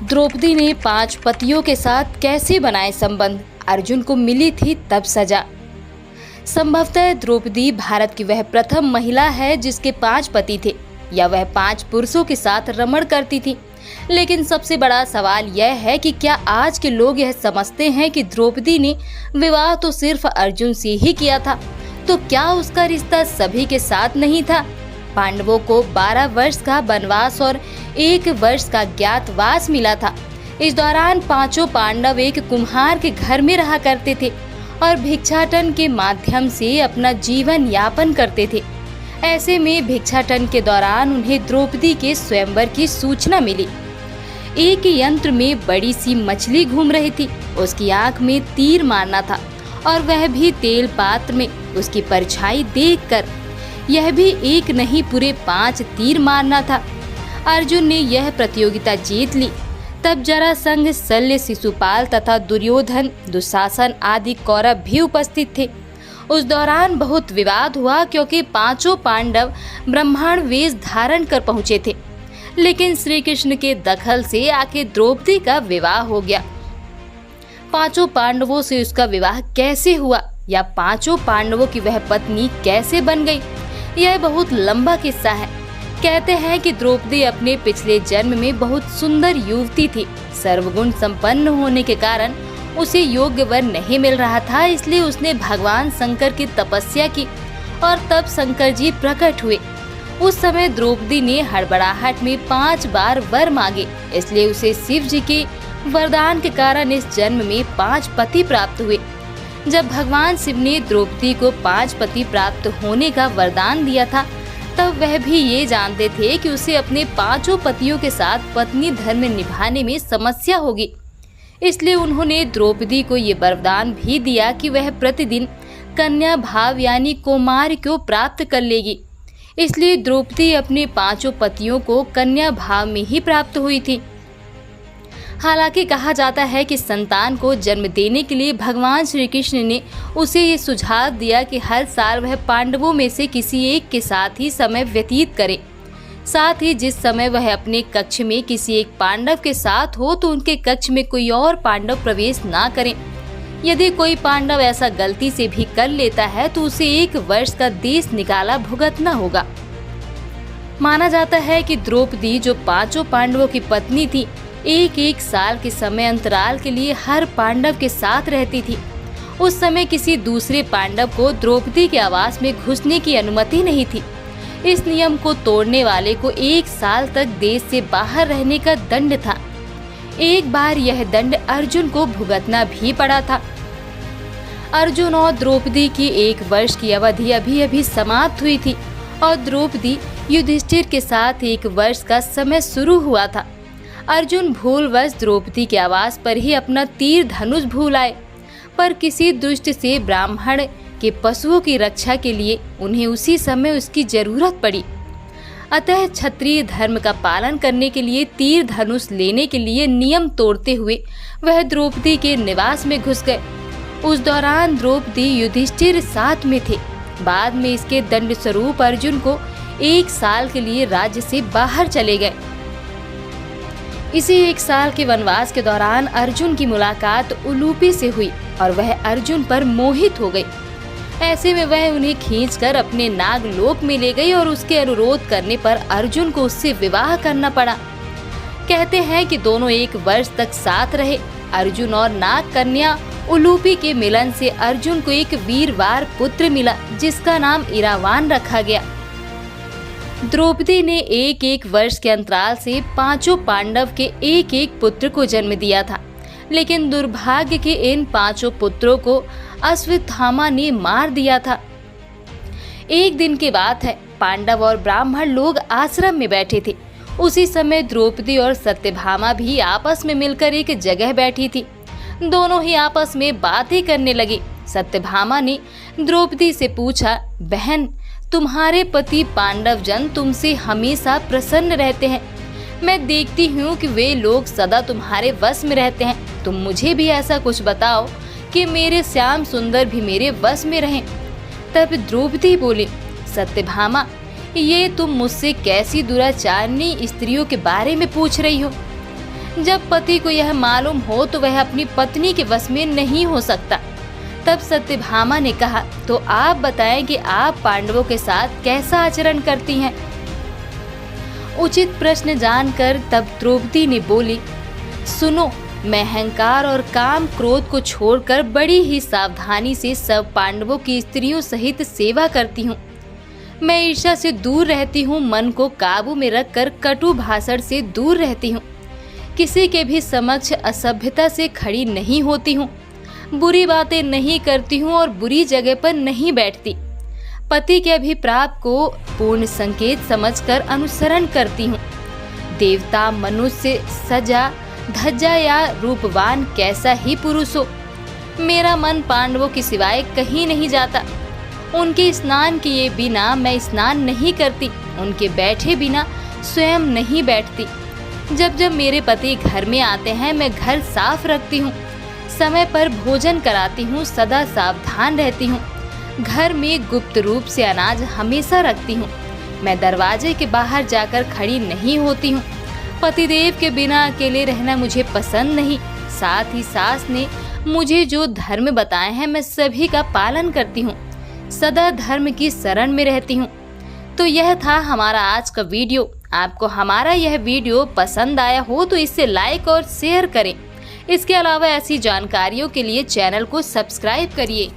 द्रौपदी ने 5 पतियों के साथ कैसे बनाए संबंध, अर्जुन को मिली थी तब सजा। संभवतः द्रौपदी भारत की वह प्रथम महिला है जिसके 5 पति थे, या वह 5 पुरुषों के साथ रमण करती थी। लेकिन सबसे बड़ा सवाल यह है कि क्या आज के लोग यह समझते हैं कि द्रौपदी ने विवाह तो सिर्फ अर्जुन से ही किया था, तो क्या उसका रिश्ता सभी के साथ नहीं था? पांडवों को 12 वर्ष का वनवास और 1 वर्ष का ज्ञातवास मिला था। इस दौरान 5 पांडव एक कुम्हार के घर में रहा करते थे और भिक्षाटन के माध्यम से अपना जीवन यापन करते थे। ऐसे में भिक्षाटन के दौरान उन्हें द्रौपदी के स्वयंवर की सूचना मिली। एक यंत्र में बड़ी सी मछली घूम रही थी, उसकी आंख में तीर मारना था और वह भी तेल पात्र में। उसकी परछाई देखकर यह भी एक नहीं पूरे 5 तीर मारना था। अर्जुन ने यह प्रतियोगिता जीत ली। तब जरासंध, शल्य, शिशुपाल तथा दुर्योधन, दुशासन आदि कौरव भी उपस्थित थे। उस दौरान बहुत विवाद हुआ क्योंकि 5 पांडव ब्राह्मण वेश धारण कर पहुंचे थे। लेकिन श्री कृष्ण के दखल से आखिर द्रौपदी का विवाह हो गया। 5 पांडवों से उसका विवाह कैसे हुआ, या 5 पांडवों की वह पत्नी कैसे बन गई, यह बहुत लंबा किस्सा है। कहते हैं कि द्रौपदी अपने पिछले जन्म में बहुत सुंदर युवती थी। सर्वगुण संपन्न होने के कारण उसे योग्य वर नहीं मिल रहा था, इसलिए उसने भगवान शंकर की तपस्या की और तब शंकर जी प्रकट हुए। उस समय द्रौपदी ने हड़बड़ाहट में 5 बार वर मांगे, इसलिए उसे शिव जी के वरदान के कारण इस जन्म में 5 पति प्राप्त हुए। जब भगवान शिव ने द्रौपदी को 5 पति प्राप्त होने का वरदान दिया था, तब वह भी ये जानते थे कि उसे अपने 5 पतियों के साथ पत्नी धर्म निभाने में समस्या होगी। इसलिए उन्होंने द्रौपदी को ये वरदान भी दिया कि वह प्रतिदिन कन्या भाव यानी कौमार्य को प्राप्त कर लेगी। इसलिए द्रौपदी अपने 5 पतियों को कन्या भाव में ही प्राप्त हुई थी। हालांकि कहा जाता है कि संतान को जन्म देने के लिए भगवान श्री कृष्ण ने उसे ये सुझाव दिया कि हर साल वह पांडवों में से किसी एक के साथ ही समय व्यतीत करे। साथ ही जिस समय वह अपने कक्ष में किसी एक पांडव के साथ हो तो उनके कक्ष में कोई और पांडव प्रवेश ना करें। यदि कोई पांडव ऐसा गलती से भी कर लेता है तो उसे 1 वर्ष का देश निकाला भुगतना होगा। माना जाता है कि द्रौपदी जो 5 पांडवों की पत्नी थी, 1 साल के समय अंतराल के लिए हर पांडव के साथ रहती थी। उस समय किसी दूसरे पांडव को द्रौपदी के आवास में घुसने की अनुमति नहीं थी। इस नियम को तोड़ने वाले को 1 साल तक देश से बाहर रहने का दंड था। एक बार यह दंड अर्जुन को भुगतना भी पड़ा था। अर्जुन और द्रौपदी की 1 वर्ष की अवधि अभी समाप्त हुई थी और द्रौपदी युधिष्ठिर के साथ 1 वर्ष का समय शुरू हुआ था। अर्जुन भूलवश द्रौपदी के आवास पर ही अपना तीर धनुष भूल आए, पर किसी दुष्ट से ब्राह्मण के पशुओं की रक्षा के लिए उन्हें उसी समय उसकी जरूरत पड़ी। अतः क्षत्रिय धर्म का पालन करने के लिए तीर धनुष लेने के लिए नियम तोड़ते हुए वह द्रौपदी के निवास में घुस गए। उस दौरान द्रौपदी युधिष्ठिर साथ में थे। बाद में इसके दंड स्वरूप अर्जुन को 1 साल के लिए राज्य से बाहर चले गए। इसी 1 साल के वनवास के दौरान अर्जुन की मुलाकात उलूपी से हुई और वह अर्जुन पर मोहित हो गई। ऐसे में वह उन्हें खींचकर अपने नागलोक में ले गई और उसके अनुरोध करने पर अर्जुन को उससे विवाह करना पड़ा। कहते हैं कि दोनों 1 वर्ष तक साथ रहे। अर्जुन और नाग कन्या उलूपी के मिलन से अर्जुन को एक वीरवार पुत्र मिला, जिसका नाम इरावान रखा गया। द्रौपदी ने 1 वर्ष के अंतराल से 5 पांडव के 1 पुत्र को जन्म दिया था, लेकिन दुर्भाग्य के इन 5 पुत्रों को अश्वत्थामा ने मार दिया था। एक दिन की बात है, पांडव और ब्राह्मण लोग आश्रम में बैठे थे। उसी समय द्रौपदी और सत्यभामा भी आपस में मिलकर एक जगह बैठी थी। दोनों ही आपस में बातें करने लगे। सत्यभामा ने द्रौपदी से पूछा, बहन, तुम्हारे पति पांडव जन तुमसे हमेशा प्रसन्न रहते हैं। मैं देखती हूँ कि वे लोग सदा तुम्हारे वश में रहते हैं। तुम मुझे भी ऐसा कुछ बताओ कि मेरे श्याम सुंदर भी मेरे वश में रहें। तब द्रौपदी बोली, सत्यभामा, ये तुम मुझसे कैसी दुराचारणी स्त्रियों के बारे में पूछ रही हो? जब पति को यह मालूम हो तो वह अपनी पत्नी के वश में नहीं हो सकता। तब सत्यभामा ने कहा, तो आप बताएं कि आप पांडवों के साथ कैसा आचरण करती हैं? उचित प्रश्न जानकर तब द्रौपदी ने बोली, सुनो, मैं अहंकार और काम क्रोध को छोड़कर बड़ी ही सावधानी से सब पांडवों की स्त्रियों सहित सेवा करती हूँ। मैं ईर्ष्या से दूर रहती हूँ, मन को काबू में रखकर कटु भाषण से दूर रहती हूँ, किसी के भी समक्ष असभ्यता से खड़ी नहीं होती हूँ, बुरी बातें नहीं करती हूँ और बुरी जगह पर नहीं बैठती। पति के अभिप्राय को पूर्ण संकेत समझकर अनुसरण करती हूँ। देवता, मनुष्य, सजा धज्जा या रूपवान कैसा ही पुरुष हो, मेरा मन पांडवों के सिवाय कहीं नहीं जाता। उनके स्नान किए बिना मैं स्नान नहीं करती, उनके बैठे बिना स्वयं नहीं बैठती। जब जब मेरे पति घर में आते हैं मैं घर साफ रखती हूँ, समय पर भोजन कराती हूँ, सदा सावधान रहती हूँ। घर में गुप्त रूप से अनाज हमेशा रखती हूँ। मैं दरवाजे के बाहर जाकर खड़ी नहीं होती हूँ। पतिदेव के बिना अकेले रहना मुझे पसंद नहीं। साथ ही सास ने मुझे जो धर्म बताए हैं मैं सभी का पालन करती हूँ, सदा धर्म की शरण में रहती हूँ। तो यह था हमारा आज का वीडियो। आपको हमारा यह वीडियो पसंद आया हो तो इसे लाइक और शेयर करें। इसके अलावा ऐसी जानकारियों के लिए चैनल को सब्सक्राइब करिए।